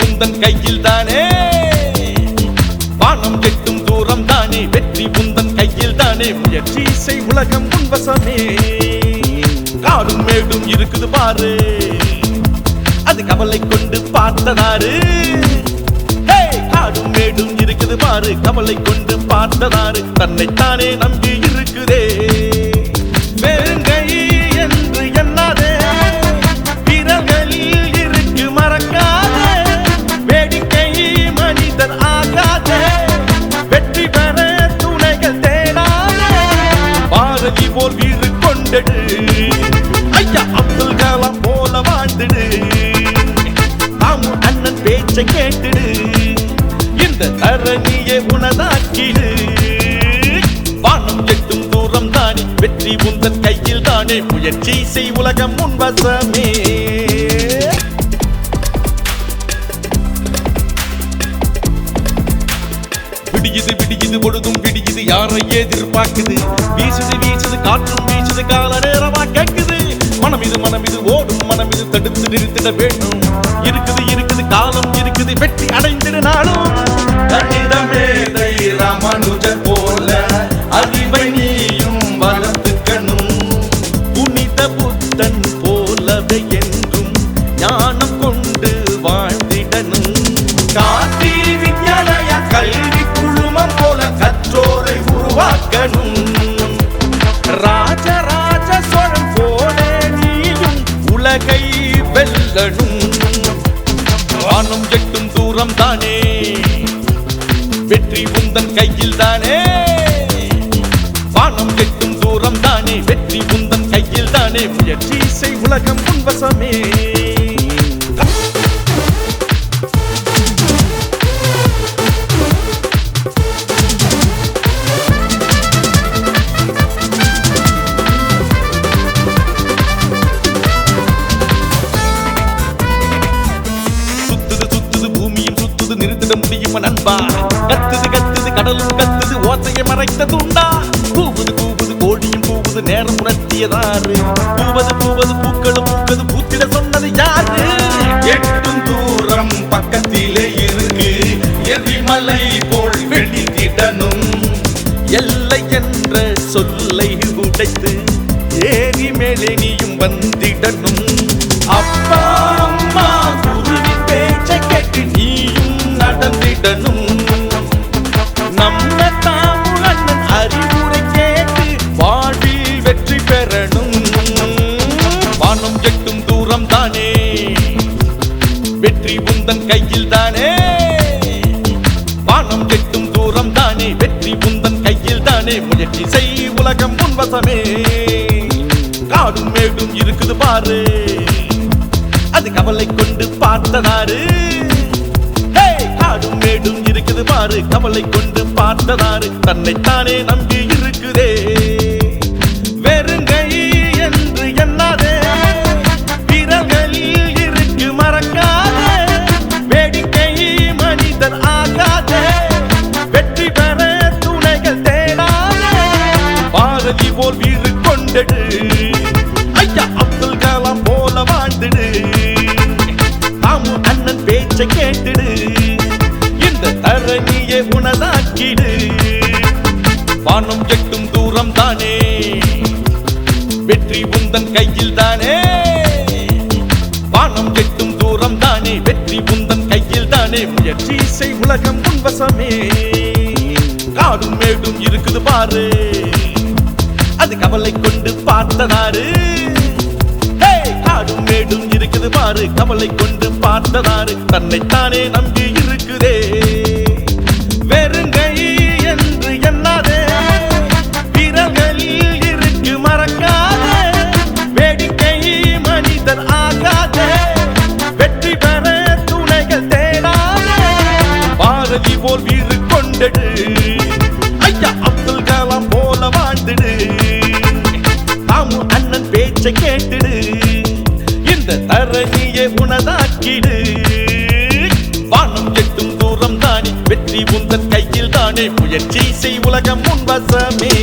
உந்தன் கையில் தானே வானம் எட்டும் தூரம் தானே வெற்றி உந்தன் கையில் தானே முயற்சி செய் உலகம் உன்வசமே காடும் மேடும் இருக்குது பாரு அது கவலை கொண்டு பார்த்ததாரு காடும் மேடும் இருக்குது பாரு கவலை கொண்டு பார்த்ததாரு தன்னைத்தானே நம்பி இருக்குதே வெறுங்கை என்று எண்ணாதே விரல்களில் இருக்கு மறக்காதே வேடிக்கை மனிதர் ஆகாதே வெற்றி பெற துணைகள் தேடாதே பாரதி போல் வீறு கொண்டடு ஐயா அப்துல் கலாம் போல வாழ்ந்துடு தாமு அண்ணன் பேச்சை கேட்டுடு இந்த தரணியை உனதாக்கிடு வானம் எட்டும் தூரம் தானே வெற்றி உந்தன் கையில் தானே முயற்சி செய் உலகம் உன்வசமே விடியுது விடியுது பொழுதும் விடியுது யாரை எதிர்பார்க்குது வீசுது வீசுது காற்றும் வீசுது கால நேரமா கேட்குது மனம் இது ஓடும் மனம் இது தடுத்து நிறுத்திட வேண்டும் இருக்குது இருக்குது காலம் இருக்குது வெற்றி அடைந்திட நாளும் கணிதமேதை ராமானுஜர் போல அறிவை நீயும் வளர்த்துக்கணும் புனித புத்தன் போலவே என்றும் ஞானம் கொண்டு வாழ்ந்திடணும் காந்தி வித்யாலய கல்வி குழுமம் போல கற்றோரை உருவாக்கணும் ராஜராஜ சோழன் போல நீயும் உலகை வெல்லணும் வானம் எட்டும் தூரம் தானே வெற்றி உந்தன் கையில் தானே வானம் எட்டும் தூரம் தானே வெற்றி உந்தன் கையில் தானே முயற்சி செய் உலகம் உன்வசமே நிறுத்திட முடியுமா நண்பா கத்துது கத்துது கடலும் கத்துது ஓசையை மறைத்த துண்டா கூவுது கூவுது கோழியும் கூவுது நேரம் உணர்த்தியதாரு பூவது பூவது பூக்களும் பூக்கள் பூத்திட சொன்னது யாரு எட்டும் தூரம் பக்கத்திலே இருக்கு எரிமலை போல் வெடித்திடணும் எல்லை என்ற சொல்லை உடைத்து ஏறி மேலே நீயும் வந்திடணும் அப்பா அம்மா குருவின் பேச்சை கேட்டு நீயும் நடந்திடணும் நம்ம தாமு அண்ணன் அறிவுரை கேட்டு வாழ்வில் வெற்றி பெறணும் வானம் எட்டும் தூரம் தானே வெற்றி உந்தன் கையில் தானே வானம் எட்டும் தூரம் தானே வெற்றி உந்தன் கையில் தானே முயற்சி செய் உலகம் உன்வசமே காடும் மேடும் இருக்குது பாரு அது கவலை கொண்டு பார்த்ததாரு காடும் மேடும் இருக்குது பாரு கவலை கொண்டு பார்த்ததாரு தன்னைத்தானே நம்பி இருக்குதே வெறுங்கை என்று எண்ணாதே விரல்களில் இருக்கு மறக்காதே வேடிக்கை மனிதர் ஆகாதே வெற்றி பெற துணைகள் தேடாதே பாரதி போல் வீறு கொண்டடு ஐயா அப்துல் கலாம் போல வாழ்ந்துடு தாமு அண்ணன் பேச்சை கேட்டுடு இந்த தரணியை உனதாக்கிடு வானம் எட்டும் தூரம் தானே வெற்றி உந்தன் கையில் தானே வானம் எட்டும் தூரம் தானே வெற்றி உந்தன் கையில் தானே முயற்சி செய் உலகம் உன்வசமே காடும் மேடும் இருக்குது பாரு அது கவலை கொண்டு பார்த்ததாரு காடும் மேடும் இருக்குது பாரு கவலை கொண்டு பார்த்ததாரு தன்னைத்தானே நம்பி இருக்குதே வெறுங்கை என்று எண்ணாதே விரல்களில் இருக்கு மறக்காதே வேடிக்கை மனிதர் ஆகாதே வெற்றி பெற துணைகள் தேடாதே பாரதி போல் வீறு கொண்டடு ஐயா அப்துல் கலாம் போல வாழ்ந்துடு தாமு அண்ணன் பேச்சை கேட்டுடு இந்த தரணியை உனதாக்கிடு வானம் எட்டும் தூரம் தானே வெற்றி உந்தன் கையில் தானே முயற்சி செய் உலகம் உன்வசமே